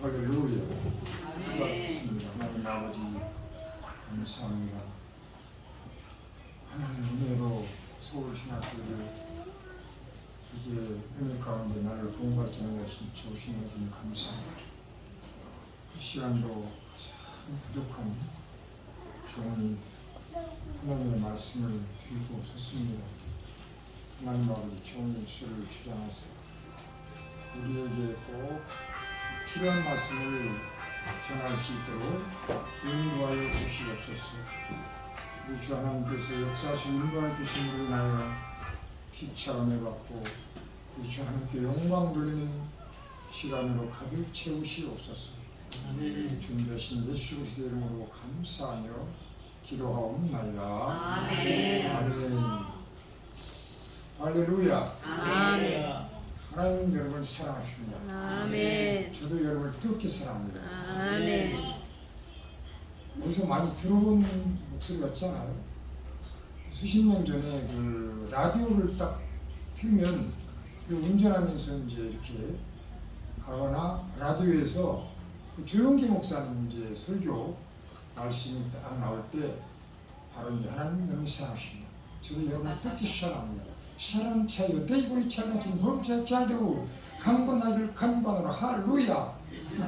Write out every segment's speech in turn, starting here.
할렐루야. 반갑습니다. 하나님 아버지 감사합니다. 하나님 은혜로 서울신학교를 이제 은혜 가운데 나를 도움받지 않으신 주신 것을 감사합니다. 이 시간도 참 부족한 종이 하나님의 말씀을 들고 섰습니다. 하나님 아버지 종이 수를 주장하세요. 우리에게 꼭 필요한 말씀을 전할 수 있도록 인도하여 주시옵소서. 우리 주 하나님께서 역사하신 인도하여 주심으로 인하여 피차가 내받고 우리 주 하나님께 영광 돌리는 시간으로 가득 채우시옵소서. 주님 대신 예수 그리스도의 이름으로 감사하며 기도하옵나이다. 아멘. 아멘. 할렐루야. 아멘. 하나님 여러분 사랑하십니다. 아멘. 저도 여러분을 뜨겁게 사랑합니다. 아멘. 어디서 많이 들어본 목소리 같잖아요. 수십 년 전에 그 라디오를 딱 틀면 운전하면서 이제 이렇게 가거나 라디오에서 그 조용기 목사님 이제 설교 말씀이 딱 나올 때 바로 이제 하나님 여러분 사랑하십니다. 저도 여러분을 뜨겁게 사랑합니다. 사랑 차이로 대구리 차같이 몸살 잘되고 강고 나를 간반으로 할렐루야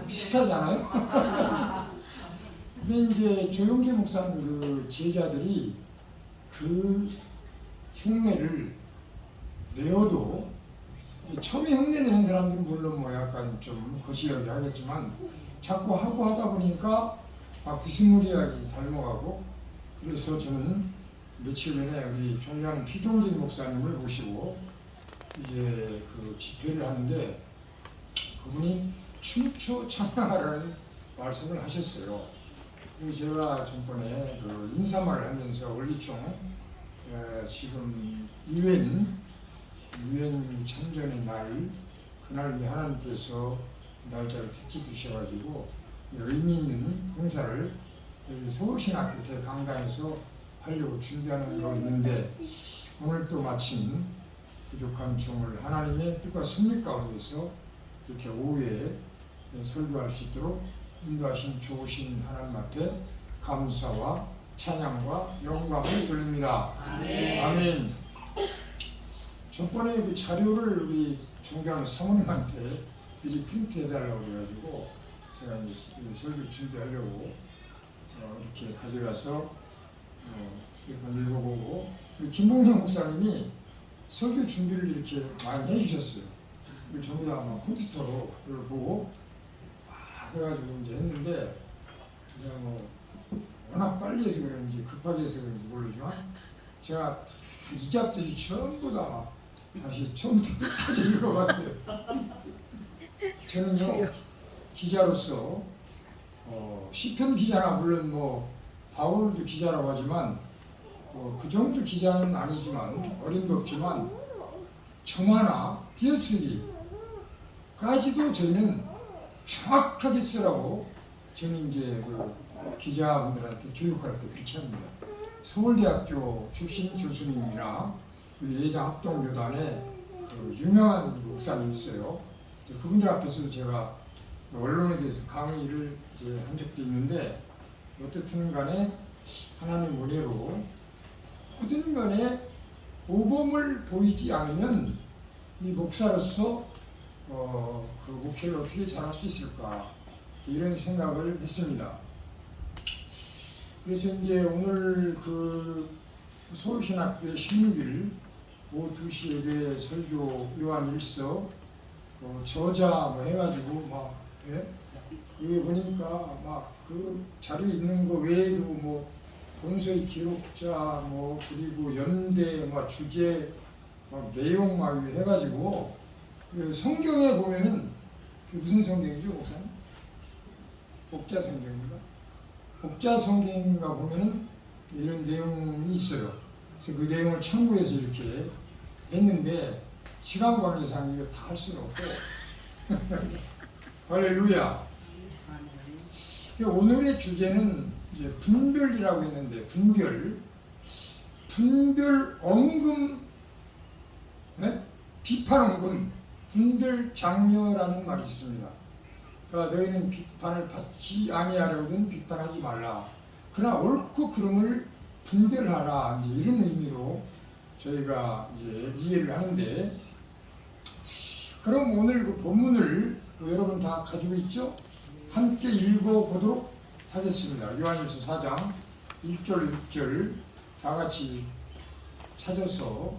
비슷하잖아요. 근데 이제 조용기 목사님 그 제자들이 그 흉내를 내어도 처음에 흉내 내는 사람들은 물론 뭐 약간 좀 거시하게 하겠지만 자꾸 하고 하다 보니까 비스무리하게 닮아가고, 그래서 저는 며칠 전에 우리 존경하는 피종진 목사님을 모시고 이제 그 집회를 하는데 그분이 춤추 찬양하라는 말씀을 하셨어요. 그리고 제가 전번에 그 인사말을 하면서 원리총 지금 유엔 참전의 날 그날 하나님께서 날짜를 특히 주셔가지고 의미 있는 행사를 서울신학교 대강당에서 하려고 준비하는 거 있는데, 오늘 또 마침 부족한 종을 하나님의 뜻과 섭리 가운데서 이렇게 오후에 설교할 수 있도록 인도하신 좋으신 하나님 앞에 감사와 찬양과 영광을 돌립니다. 아멘. 아멘. 전번에 그 자료를 우리 존경하는 사모님한테 미리 프린트해달라고 그래가지고 제가 이제 설교 준비하려고 이렇게 가져가서 이렇게 읽어보고, 김봉영 목사님이 설교 준비를 이렇게 많이 해주셨어요. 전부 다 컴퓨터로 그걸 보고 해가지고 이제 했는데, 그냥 뭐 워낙 빨리 해서 그런지 급하게 해서 그런지 모르지만 제가 이 잡들이 전부 다 다시 처음부터 끝까지 읽어봤어요. 저는요 기자로서 시편 기자나 물론 뭐 바울도 기자라고 하지만 그 정도 기자는 아니지만 어림도 없지만 정화나 띄어쓰기까지도 저희는 정확하게 쓰라고 저는 이제 그 기자분들한테 교육할 때 그렇게 합니다. 서울대학교 출신 교수님이나 예장합동교단에 그 유명한 목사님이 있어요. 그분들 앞에서도 제가 언론에 대해서 강의를 이제 한 적도 있는데, 어떻든 간에 하나님 은혜로 모든 면에 모범을 보이지 않으면 이 목사로서 그 목회를 어떻게 잘할 수 있을까 이런 생각을 했습니다. 그래서 이제 오늘 그 서울신학교의 16일 오후 2시 예배 설교 요한 1서 저자 뭐 해가지고 막 여기 보니까 막 그 자료 있는 거 외에도 뭐 본서의 기록자 뭐 그리고 연대 막 주제 막 내용 막 해가지고 그 성경에 보면은 그 무슨 성경이죠, 목사님? 복자 성경인가? 복자 성경인가 보면은 이런 내용이 있어요. 그래서 그 내용을 참고해서 이렇게 했는데 시간 관계상 이거 다 할 수는 없고 할렐루야. 오늘의 주제는 이제 분별이라고 했는데, 분별 언금, 비판 언금, 분별 장려라는 말이 있습니다. 그러니까 너희는 비판을 받지 아니하려거든 비판하지 말라. 그러나 옳고 그름을 분별하라. 이제 이런 의미로 저희가 이제 이해를 하는데, 그럼 오늘 그 본문을 여러분 다 가지고 있죠? 함께 읽어보도록 하겠습니다. 요한일서 4장 1절 6절 다 같이 찾아서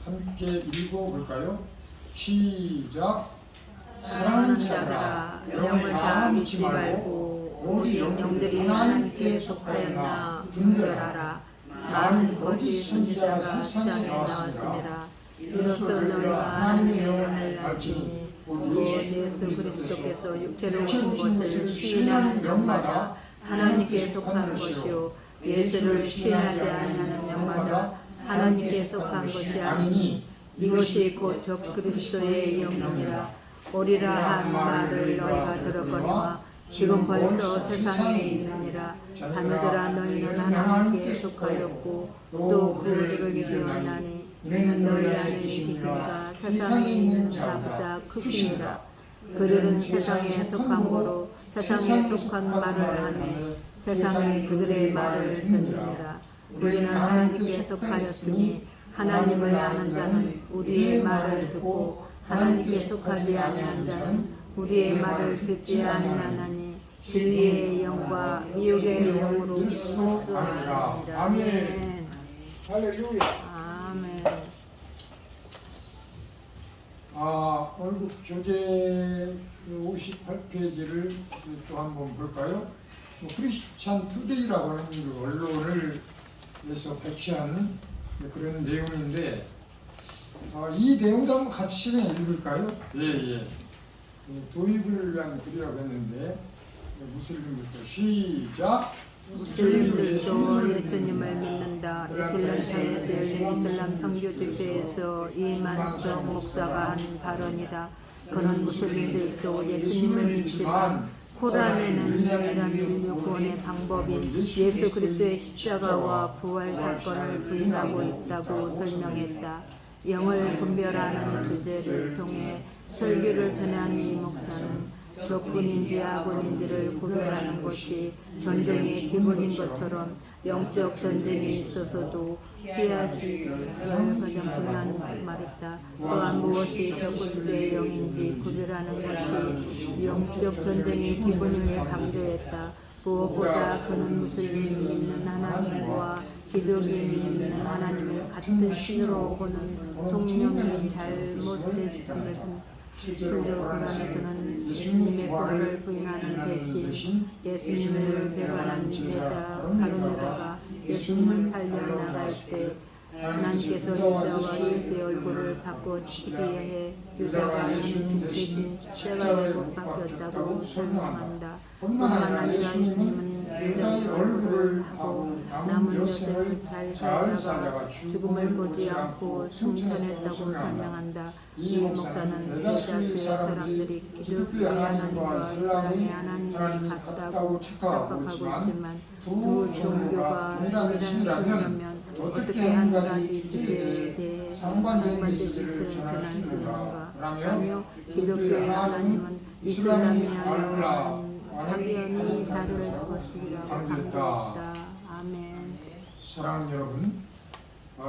함께 읽어볼까요? 시작. 사랑하는 자들아, 영을 다 믿지 말고 오직 영들이 하나님께 속하였나 분별하라. 많은 거짓 선지자가 세상에 나왔습니다. 이로써 너희가 하나님의 영을 알지니 곧 예수 그리스도께서 육체로 오신 것을 시인하는 영마다 하나님께 속한 것이요 예수를 시인하지 아니하는 영마다 하나님께 속한 것이 아니니 이것이 곧 적그리스도의 영이니라. 오리라 한 말을 너희가 들었거니와 지금 벌써 세상에 있느니라. 자녀들아, 너희는 하나님께 속하였고 또 그를 기원하니 이는 너희 안에 계시니가 세상에 있는 자보다 크시니라. 그들은 세상에 속한 거로 세상에 속한 말을 하며 세상은 그들의 말을 듣느니라. 우리는 하나님께 속하였으니 하나님을 아는 자는 우리의 말을 듣고 하나님께 속하지 아니한 자는 우리의 말을 듣지 아니하나니 진리의 영과 미혹의 영으로 수하니라. 아멘. 할렐루야. 아멘. 오늘 교재 58페이지를 또 한번 볼까요? 크리스찬 투데이라고 하는 그 언론을 해서 배치한 그런 내용인데, 이 내용도 한번 같이 읽을까요? 예. 도입을 위한 글이라고 했는데, 무슬림부터 시작. 무슬림들도 예수님을 믿는다. 애틀란타에서 열린 이슬람 선교 집회에서 이만석 목사가 한 발언이다. 그런 무슬림들도 예수님을 믿지만 코란에는 유일한 인류 구원의 방법인 예수 그리스도의 십자가와 부활 사건을 부인하고 있다고 설명했다. 영을 분별하는 주제를 통해 설교를 전한 이 목사는 적군인지 아군인지를 구별하는 것이 전쟁의 기본인 것처럼 영적 전쟁에 있어서도 피하시기를 가장 중요한 말했다. 또한 무엇이 적그리스도의 영인지 구별하는 것이 영적 전쟁의 기본임을 강조했다. 무엇보다 그는 무슬림이 믿는 하나님과 기독인이 믿는 하나님을 같은 신으로 보는 통념이 잘못됐음을 실제로 코란에서는 예수님의 부활을 부인하는 대신 예수님을 배반한 제자 바로메다가 예수님을 팔려 나갈 때 하나님께서 유다와 예수의 얼굴을 바꿔주시기 위해 유다가 예수님 대신 십자가에 못 박혔다고 설명한다. 뿐만 아니라 예수님은 유다의 얼굴을 하고 남은 여생을 잘 살다가 죽음을 보지 않고 승천했다고 설명한다. 이 목사는 대다수의 사람들이 기독교의 하나님과 이슬람의 하나님이 같다고 착각하고 있지만 두 종교가 동일한 신이라면 어떻게 한 가지 주제에 대해 상반된 메시지를 전할 수 있는가 하며 기독교의 하나님은 이슬람이 아니면 확연히 다를 것이라고 강조했다. 아멘. 사랑하는 여러분,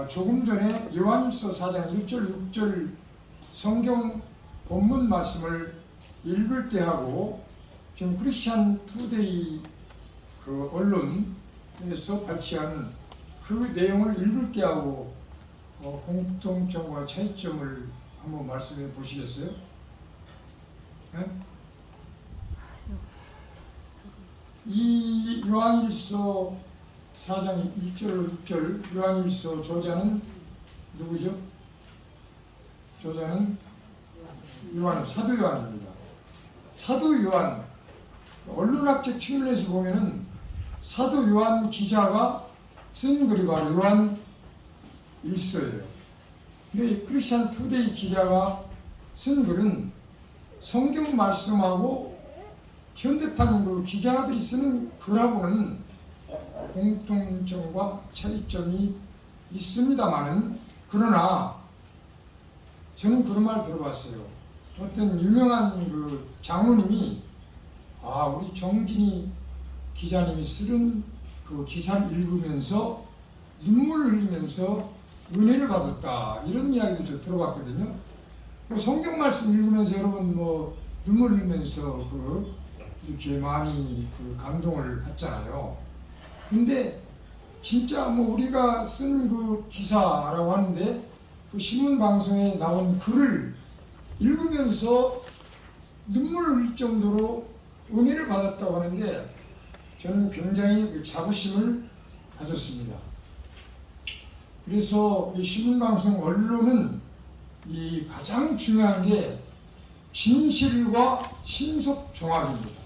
조금 전에 요한일서 4장 1절 6절 성경 본문 말씀을 읽을 때하고 지금 크리스찬 투데이 그 언론에서 발췌한 그 내용을 읽을 때하고 공통점과 차이점을 한번 말씀해 보시겠어요? 네? 이 요한일서 4장 1절 6절 요한일서 저자는 누구죠? 저자는 요한, 사도 요한입니다. 사도 요한, 언론학적 측면에서 보면은 사도 요한 기자가 쓴 글이 바로 요한 일서예요. 근데 크리스찬 투데이 기자가 쓴 글은 성경 말씀하고 현대판 그 기자들이 쓰는 글하고는 공통점과 차이점이 있습니다만은, 그러나 저는 그런 말 들어봤어요. 어떤 유명한 그 장로님이 우리 정진이 기자님이 쓰는 그 기사를 읽으면서 눈물을 흘리면서 은혜를 받았다, 이런 이야기를 저 들어봤거든요. 성경 말씀 읽으면서 여러분 뭐 눈물 흘리면서 이렇게 많이 감동을 받잖아요. 근데 진짜 뭐 우리가 쓴 그 기사라고 하는데 그 신문 방송에 나온 글을 읽으면서 눈물을 흘릴 정도로 은혜를 받았다고 하는데 저는 굉장히 그 자부심을 가졌습니다. 그래서 이 신문 방송 언론은 이 가장 중요한 게 진실과 신속 정확입니다.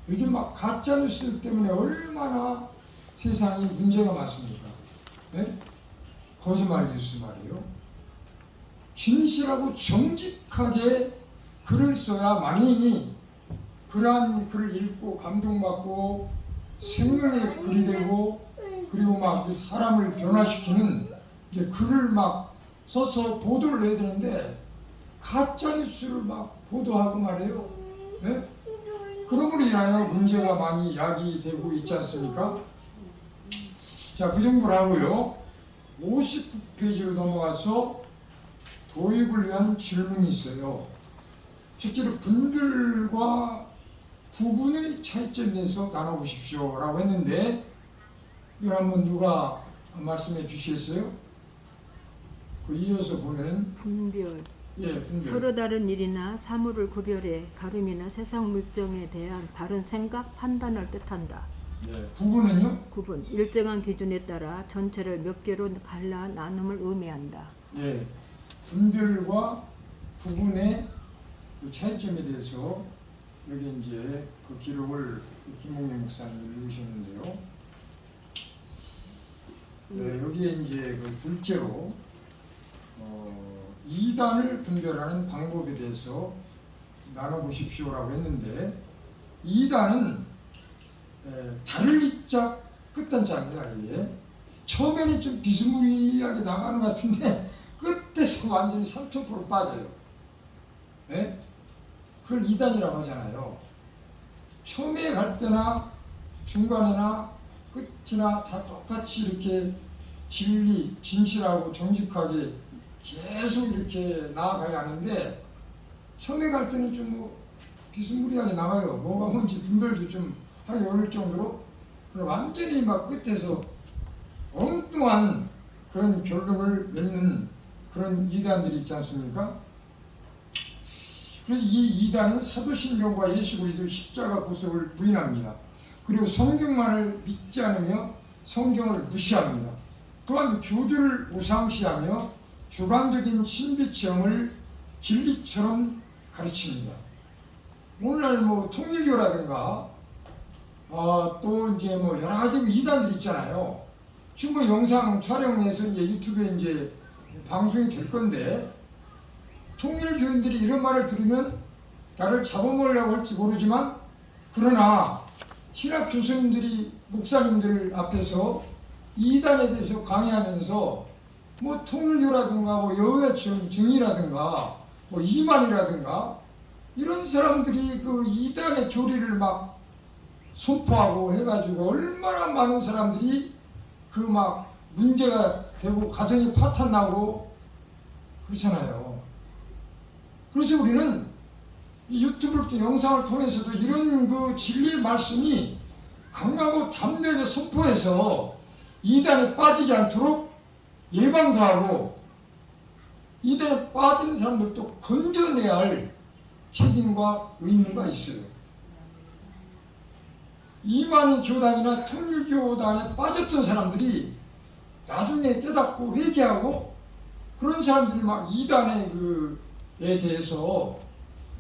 요즘 막 가짜뉴스 때문에 얼마나 세상이 문제가 많습니까? 네? 거짓말 뉴스 말이에요. 진실하고 정직하게 글을 써야만이 그러한 글을 읽고 감동받고 생명의 글이 되고, 그리고 막 사람을 변화시키는 이제 글을 막 써서 보도를 해야 되는데 가짜뉴스를 막 보도하고 말이에요. 네? 그러므로 인하여 문제가 많이 야기되고 있지 않습니까? 자, 그 정도로 하고요. 59페이지로 넘어가서 도입을 위한 질문이 있어요. 실제로 분별과 구분의 차이점에 대해서 나눠보십시오 라고 했는데, 이거 한번 누가 말씀해 주시겠어요? 이어서 보면 분별. 분별. 서로 다른 일이나 사물을 구별해 가름이나 세상 물정에 대한 다른 생각, 판단을 뜻한다. 구분은요? 구분. 일정한 기준에 따라 전체를 몇 개로 갈라 나눔을 의미한다. 분별과 구분의 그 차이점에 대해서 여기 이제 그 기록을 김홍래 목사님이 읽으셨는데요. 여기에 이제 그 둘째로 이단을 분별하는 방법에 대해서 나눠보십시오라고 했는데, 이단은 달을 이자 끝단자입니다. 이게 처음에는 좀 비스무리하게 나가는 것 같은데 끝에서 완전히 3000% 빠져요. 그걸 이단이라고 하잖아요. 처음에 갈 때나 중간에나 끝이나 다 똑같이 이렇게 진리, 진실하고 정직하게 계속 이렇게 나아가야 하는데, 처음에 갈 때는 좀 비스무리하게 나가요. 뭐가 뭔지 분별도 좀 하기 어려울 정도로. 완전히 막 끝에서 엉뚱한 그런 결론을 맺는 그런 이단들이 있지 않습니까? 그래서 이 이단은 사도신경과 예수 그리스도의 십자가 구속을 부인합니다. 그리고 성경만을 믿지 않으며 성경을 무시합니다. 또한 교주를 우상시하며 주관적인 신비 체험을 진리처럼 가르칩니다. 오늘날 뭐 통일교라든가 또 이제 뭐 여러 가지 이단들 있잖아요. 지금 뭐 영상 촬영해서 이제 유튜브에 이제 방송이 될 건데, 통일교인들이 이런 말을 들으면 나를 잡아먹으려고 할지 모르지만, 그러나 신학 교수님들이 목사님들 앞에서 이단에 대해서 강의하면서 뭐 통일교라든가 뭐 여호와 증이라든가 뭐 이만이라든가 이런 사람들이 그 이단의 교리를 막 선포하고 해가지고 얼마나 많은 사람들이 그 막 문제가 되고 가정이 파탄나고 그렇잖아요. 그래서 우리는 이 유튜브 영상을 통해서도 이런 그 진리의 말씀이 강하고 담대하게 선포해서 이단에 빠지지 않도록 예방도 하고, 이단에 빠진 사람들도 건져내야 할 책임과 의무가 있어요. 이만희 교단이나 통일교단에 빠졌던 사람들이 나중에 깨닫고 회개하고, 그런 사람들이 막 이단에 에 대해서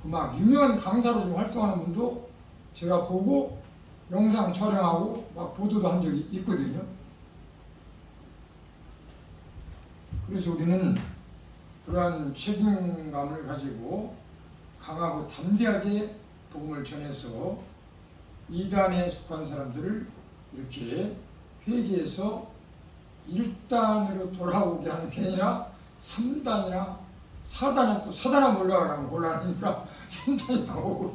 막 유명한 강사로 좀 활동하는 분도 제가 보고 영상 촬영하고 막 보도도 한 적이 있거든요. 그래서 우리는 그러한 책임감을 가지고 강하고 담대하게 복음을 전해서 이단에 속한 사람들을 이렇게 회개해서 1단으로 돌아오게 하는 게 아니라 3단이나 4단에 또 4단하면 올라가면 곤란하니까 생각하고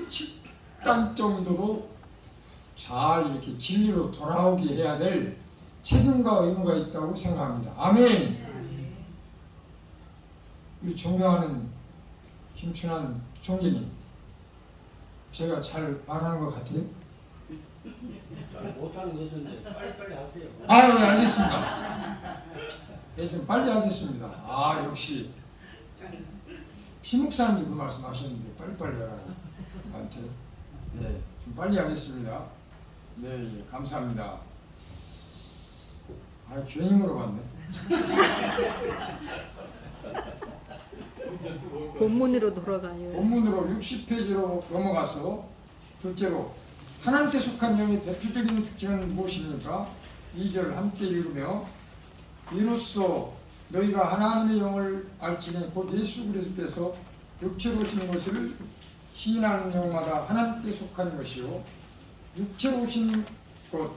집단 정도로 잘 이렇게 진리로 돌아오게 해야 될 책임과 의무가 있다고 생각합니다. 아멘. 우리 존경하는 김춘환 총재님, 제가 잘 말하는 것 같아요? 잘 못하는 것 같은데 빨리빨리 하세요. 아유, 알겠습니다. 네, 좀 빨리 하겠습니다. 아, 역시 피목사님도 그 말씀하셨는데 빨리빨리 하라고 나한테. 네, 좀 빨리 하겠습니다. 네, 예, 감사합니다. 아, 괜히 물어봤네. 본문으로 돌아가요. 본문으로 60페이지로 넘어가서 둘째로 하나님께 속한 영의 대표적인 특징은 무엇입니까? 2절 함께 읽으며 이로써 너희가 하나님의 영을 알지니 곧 예수 그리스도께서 육체로 오신 것을 시인하는 영마다 하나님께 속한 것이요 육체로 오신 것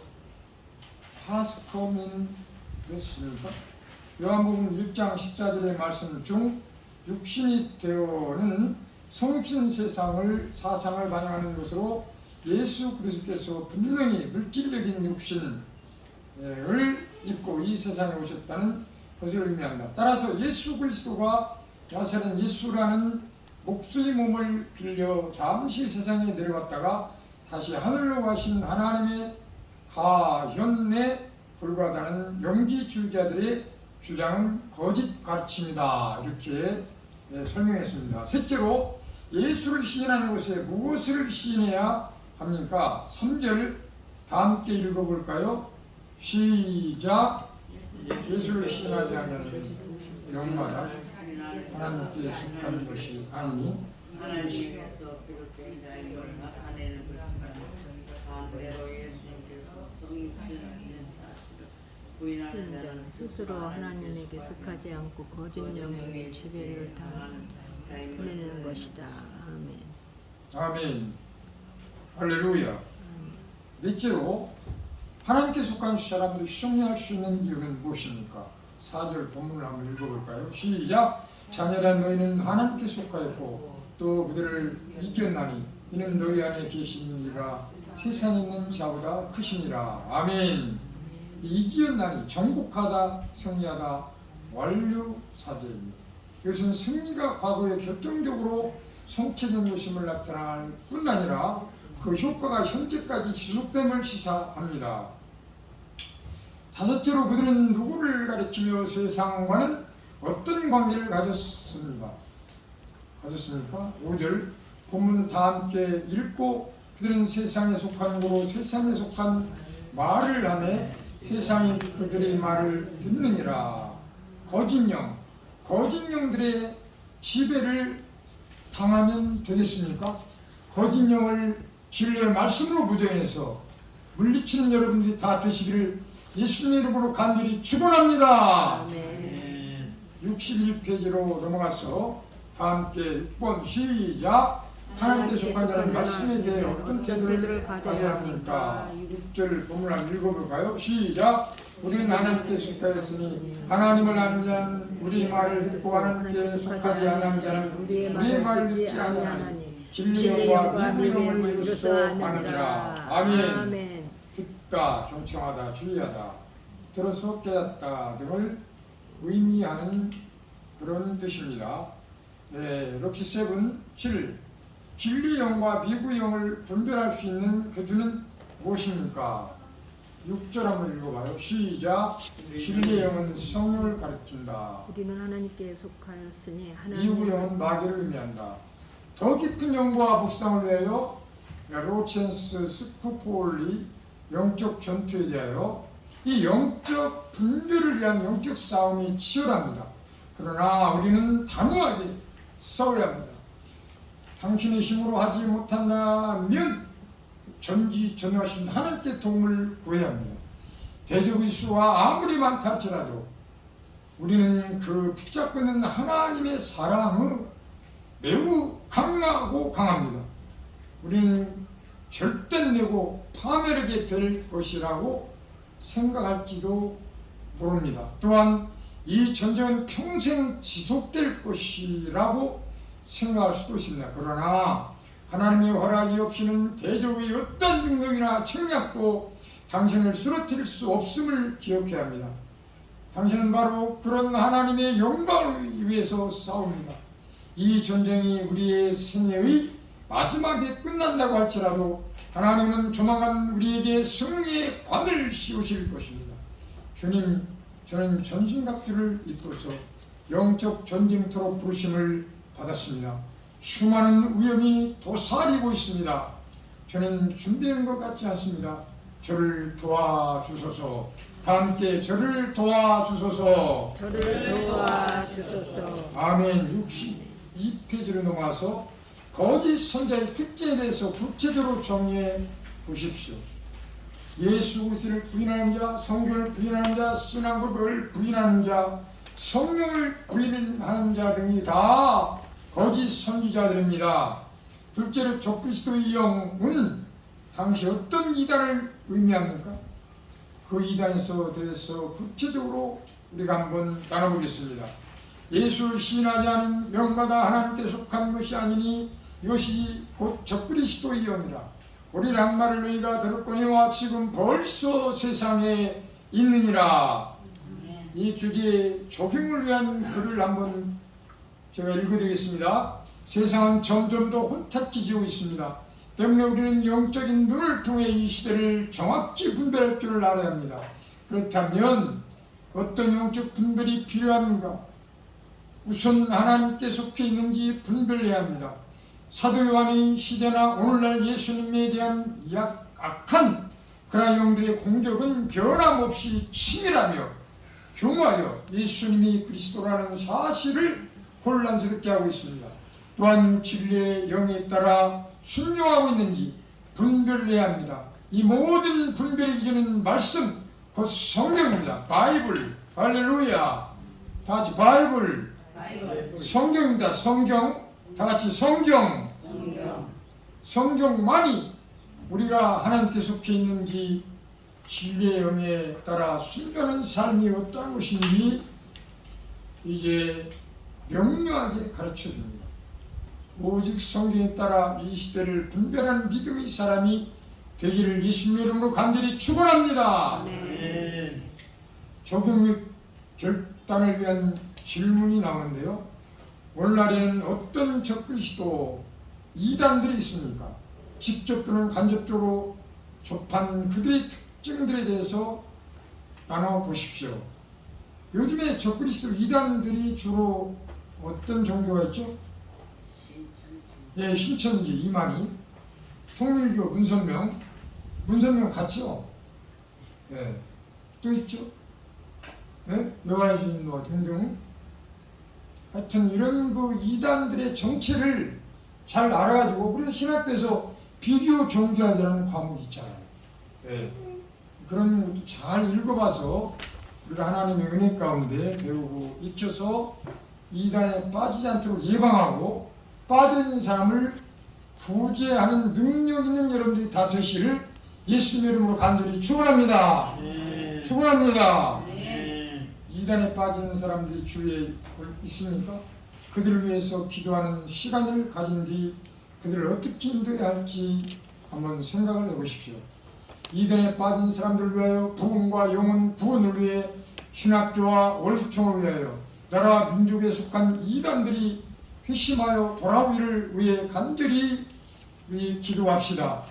파스커민 그렇습니까? 요한복음 1장 14절의 말씀 중 육신이 되어는 성신 사상을 반영하는 것으로 예수 그리스도께서 분명히 물질적인 육신을 입고 이 세상에 오셨다는 것을 의미합니다. 따라서 예수 그리스도가 나사렛 예수라는 목수의 몸을 빌려 잠시 세상에 내려갔다가 다시 하늘로 가신 하나님의 가현에 불과하다는 영지주의자들의 주장은 거짓 가르침이다. 이렇게 설명했습니다. 셋째로 예수를 시인하는 것에 무엇을 시인해야 합니까? 3절 다 함께 읽어볼까요? 시작. 예수를 시인하지 않는 영마다 하나님께 속한 것이 아니니 하나님께서 비롯된 자의 나타내는 것이라 반대로 예수님께서 성육신하신 사실을 부인하는 자는 스스로 하나님에게 속하지 않고 거짓 영의 지배를 당하는 보내는 것이다. 아멘. 아멘. 할렐루야. 넷째로 하나님께 속한 사람들이 승리할 수 있는 이유는 무엇입니까? 4절 본문을 한번 읽어볼까요? 시작. 자녀란 너희는 하나님께 속하였고 또 그들을 이겼나니 이는 너희 안에 계신 이가 세상에 있는 자보다 크시니라. 아멘. 이겼나니 정복하다, 승리하다, 완료사제입니다. 이것은 승리가 과거에 결정적으로 성취된 것임을 나타날 뿐 아니라 그 효과가 현재까지 지속됨을 시사합니다. 다섯째로 그들은 누구를 가리키며 세상과는 어떤 관계를 가졌습니까? 5절 본문 다 함께 읽고 그들은 세상에 속한 거로 세상에 속한 말을 하며 세상이 그들의 말을 듣느니라. 거짓 영들의 지배를 당하면 되겠습니까? 거짓 영을 진리의 말씀으로 부정해서 물리치는 여러분들이 다 되시기를 예수님 이름으로 간절히 축원합니다. 아멘. 61페이지로 넘어가서 다 함께 6번 시작. 하나님께 속한 자는 말씀에 대해 어떤 태도를 가져야 합니까? 6절 본문을 읽어볼까요? 시작. 우리는 하나님께 속하였으니 하나님을 아는 자는 우리 말을 듣고 하나님께 속하지 않은 자는 우리의 말을 듣지 아니하나니 진리와 미움을 이루서 아느니라. 아멘. 듣다, 경청하다, 주의하다, 들어서 깨닫다 등을 의미하는 그런 뜻입니다. 네, 럭키 7 진리 영과 비구 영을 분별할 수 있는 표준은 무엇입니까? 6절 한번 읽어봐요. 시작. 진리 영은 성령을 가리킨다. 우리는 하나님께 속하였으니 비구 영은 마귀를 의미한다. 더 깊은 영과 묵상을 위하여 로첸스 스쿠폴리 영적 전투에 대하여 이 영적 분별을 위한 영적 싸움이 치열합니다. 그러나 우리는 단호하게 싸워야 합니다. 당신의 힘으로 하지 못한다면 전지전능하신 하나님께 도움을 구해야 합니다. 대적의 수가 아무리 많다 할지라도 우리는 그 붙잡고 있는 하나님의 사랑은 매우 강하고 강합니다. 우리는 절대내고 파멸하게 될 것이라고 생각할지도 모릅니다. 또한 이 전쟁은 평생 지속될 것이라고 생각할 수도 있습니다. 그러나 하나님의 허락이 없이는 대적의 어떤 능력이나 책략도 당신을 쓰러뜨릴 수 없음을 기억해야 합니다. 당신은 바로 그런 하나님의 영광을 위해서 싸웁니다. 이 전쟁이 우리의 생애의 마지막에 끝난다고 할지라도 하나님은 조만간 우리에게 승리의 관을 씌우실 것입니다. 주님, 저는 전신갑주를 입고서 영적 전쟁터로 부르심을 받았습니다. 수많은 위험이 도사리고 있습니다. 저는 준비한 것 같지 않습니다. 저를 도와주소서. 다 함께 저를 도와주소서. 저를 도와주소서. 아멘. 62페이지로 넘어가서 거짓 선자의 특징에 대해서 구체적으로 정리해 보십시오. 예수 그리스도를 부인하는 자, 성경을 부인하는 자, 신앙법을 부인하는 자, 성령을 부인하는 자 등이 다 거짓 선지자들입니다. 둘째로 적그리스도의 영은 당시 어떤 이단을 의미합니까? 그 이단에서 대해서 구체적으로 우리가 한번 나눠보겠습니다. 예수를 시인하지 않은 명마다 하나님께 속한 것이 아니니 이것이 곧 적그리스도의 영이라. 우리를 한 말을 너희가 들었거니와 지금 벌써 세상에 있느니라. 이 교제의 적용을 위한 글을 한번 제가 읽어드리겠습니다. 세상은 점점 더 혼탁해지고 있습니다. 때문에 우리는 영적인 눈을 통해 이 시대를 정확히 분별할 줄을 알아야 합니다. 그렇다면 어떤 영적 분별이 필요한가? 우선 하나님께 속해 있는지 분별해야 합니다. 사도 요한의 시대나 오늘날 예수님에 대한 악한 그러한 영들의 공격은 변함없이 치밀하며 교묘하여 예수님이 그리스도라는 사실을 혼란스럽게 하고 있습니다. 또한 진리의 영에 따라 순종하고 있는지 분별해야 합니다. 이 모든 분별의 기준은 말씀, 곧 성경입니다. 바이블, 할렐루야. 다 같이 바이블, 성경입니다. 성경, 다 같이 성경. 성경만이 우리가 하나님께 속해 있는지 진리의 영에 따라 순종하는 삶이 어떠한 것인지 이제 명료하게 가르쳐줍니다. 오직 성경에 따라 이 시대를 분별하는 믿음의 사람이 되기를 예수님의 이름으로 간절히 축원합니다. 적용 및 결단을 위한 질문이 나오는데요. 오늘날에는 어떤 적그리스도 이단들이 있습니까? 직접 또는 간접적으로 접한 그들의 특징들에 대해서 나눠보십시오. 요즘에 적그리스도 이단들이 주로 어떤 종교가 있죠? 예, 신천지, 이만희, 통일교, 문선명 같죠? 예, 또 있죠? 예, 여호와의 증인 등등. 하여튼 이런 그 이단들의 정체를 잘 알아가지고 우리 신학교에서 비교 종교학이라는 과목이 있잖아요. 예, 그런 것도 잘 읽어봐서 우리가 하나님의 은혜 가운데 배우고 익혀서 이단에 빠지지 않도록 예방하고 빠져있는 사람을 구제하는 능력 있는 여러분들이 다 되시를 예수님의 이름으로 간절히 축원합니다. 축원합니다. 이단에 빠지는 사람들이 주위에 있습니까? 그들을 위해서 기도하는 시간을 가진 뒤 그들을 어떻게 인도해야 할지 한번 생각을 해보십시오. 이단에 빠진 사람들을 위하여 부흥과 영혼 구원을 위해 신학교와 원리총을 위하여 나라 민족에 속한 이단들이 회심하여 돌아오기를 위해 간절히 우리 기도합시다.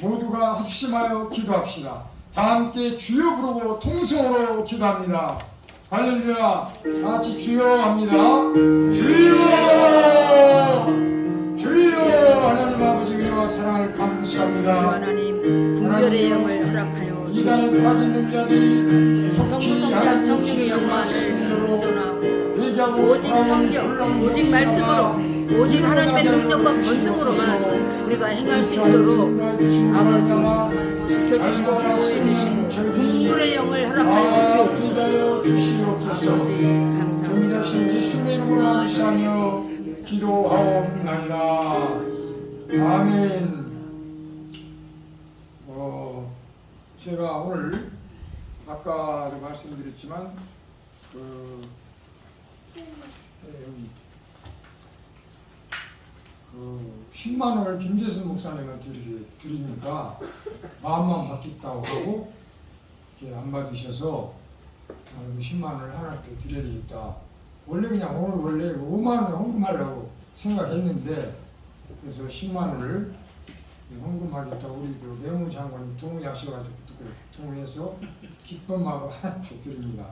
모두가 합심하여 기도합시다. 다 함께 주여 부르고 통성으로 기도합니다. 할렐루야. 다 같이 주여 합니다. 주여, 주여. 하나님 아버지 은혜와 사랑을 감사합니다. 하나님 분별의 영을 허락하여 이단에 빠진 자들이 성부성자 성령의 영광을 보존하고 오직 성경, 오직 말씀으로, 오직 하나님의 능력과 권능으로만 우리가 행할 수 있도록 아버지 지켜주시고 보호해주시고 분별의 영을 허락하여 주시옵소서. 아버지 감사합니다. 예수님의 이름으로 감사하며 기도하옵나이다. 아멘. 제가 오늘 아까도 말씀드렸지만 여기 그 10만 원을 김재순 목사님한테 이렇게 드리니까 마음만 바뀌었다고 하고 이렇게 안 받으셔서 10만 원을 하나님께 드려야 되겠다. 원래 그냥 원래 5만 원을 헌금하려고 생각했는데 그래서 10만 원을 헌금하겠다고 우리 그 외무장관이 동의하셔가지고 동의해서 기쁨하고 하나님께 드립니다.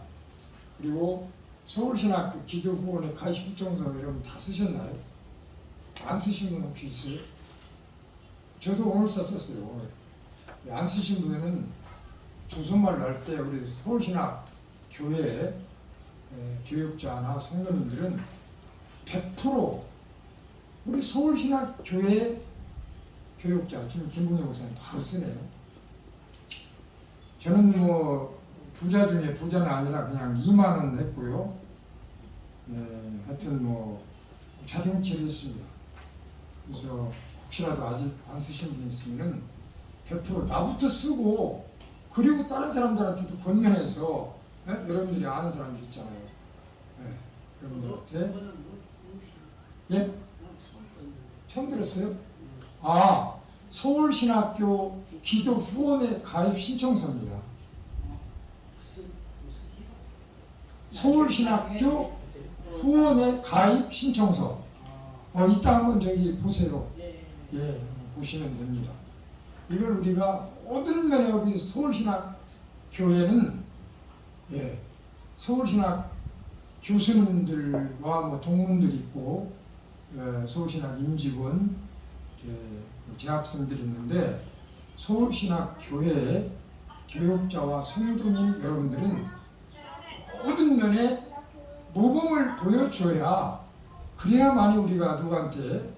그리고 서울신학교 기도후원의 가입 신청서 여러분 다 쓰셨나요? 안 쓰신 분 혹시 있어요? 저도 오늘 썼어요. 오늘. 안 쓰신 분은 조선말로 할 때 우리 서울신학 교회 교육자나 성도님들은 100% 우리 서울신학 교회 교육자 지금 김봉희 목사님 바로 쓰네요. 저는 뭐 부자 중에 부자는 아니라 그냥 2만 원 했고요. 하여튼 뭐 자동치를 했습니다. 그래서 혹시라도 아직 안 쓰신 분 있으면은 100% 나부터 쓰고 그리고 다른 사람들한테도 권면해서 여러분들이 아는 사람들 있잖아요. 여러분들한테 예? 처음 들었어요? 아, 서울신학교 기도 후원회 가입 신청서입니다. 서울신학교 후원회 가입 신청서. 이따 한번 저기 보세요. 예, 보시면 됩니다. 이걸 우리가 모든 면에 우리 서울신학 교회는 서울신학 교수님들과 뭐 동문들이 있고 서울신학 임직원, 재학생들이 있는데 서울신학 교회의 교육자와 성도님 여러분들은 모든 면에 모범을 보여줘야 그래야만이 우리가 누구한테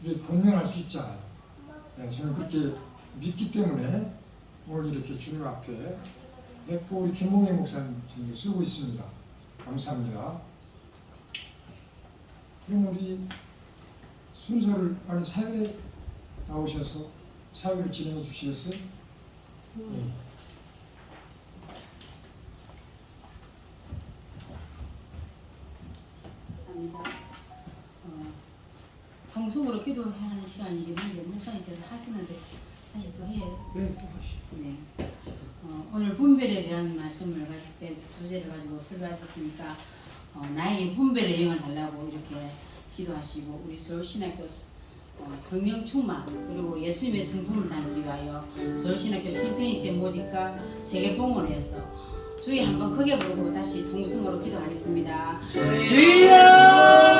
이렇게 권면할 수 있잖아요. 저는 그렇게 믿기 때문에 오늘 이렇게 주님 앞에 또 우리 김봉희 목사님 쓰고 있습니다. 감사합니다. 그럼 우리 순서를 빨리 사회 나오셔서 사회를 진행해 주시겠어요? 예. 감사합니다. 방송으로 기도하는 시간이긴 한데 목사님께서 하시는데 다시 또 해요. 네, 또 하시죠. 네. 오늘 분별에 대한 말씀을 주제를 가지고 설교하셨으니까 나의 분별의 영을 달라고 이렇게 기도하시고 우리 서울신학교 성령 충만 그리고 예수님의 성품을 담기 위하여 서울신학교 심페이스의 모집과 세계봉헌에서 주의 한번 크게 부르고 다시 동성으로 기도하겠습니다. 주여!